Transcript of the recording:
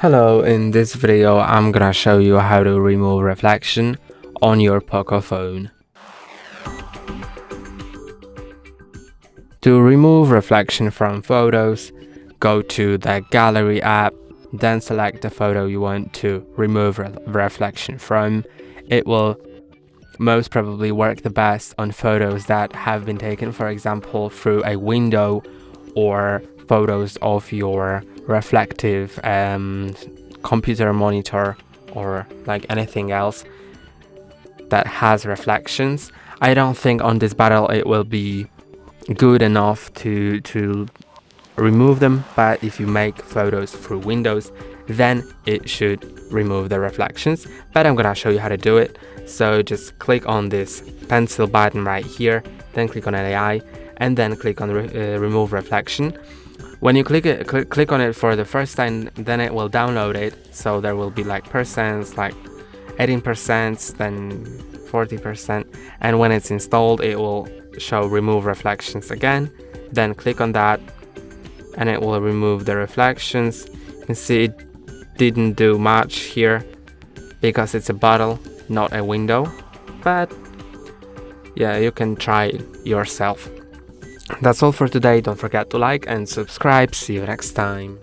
Hello, in this video I'm gonna show you how to remove reflection on your Poco phone. To remove reflection from photos, go to the Gallery app, then select the photo you want to remove reflection from. It will most probably work the best on photos that have been taken, for example, through a window or photos of your reflective computer monitor or like anything else that has reflections. I don't think on this battle it will be good enough to remove them, but if you make photos through windows, then it should remove the reflections. But I'm gonna show you how to do it. So just click on this pencil button right here, then click on AI, and then click on remove reflection. When you click on it for the first time, then it will download it. So there will be like percents, like 18%, then 40%, and when it's installed, it will show remove reflections again. Then click on that, and it will remove the reflections. You can see it didn't do much here because it's a bottle, not a window, but yeah, you can try it yourself. That's all for today. Don't forget to like and subscribe. See you next time.